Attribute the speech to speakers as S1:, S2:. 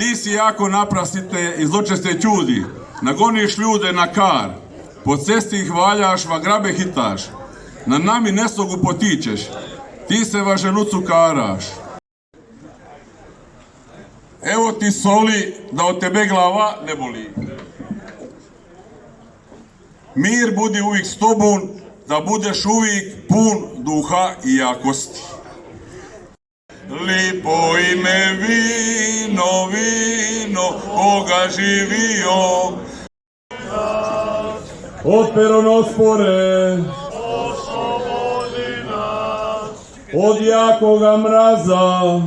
S1: Ti si jako naprasite i zločeste ćudi. Nagoniš ljude na kar. Po cesti ih valjaš, va grabe hitaš. Na nami neslogu potičeš. Ti se va ženucu karaš. Evo ti soli da od tebe glava ne boli. Mir budi uvijek s tobom, da budeš uvijek pun duha i jakosti. Lipo ime vino, vino, koga živio. Opero nospore, oslobodi nas od jakoga mraza.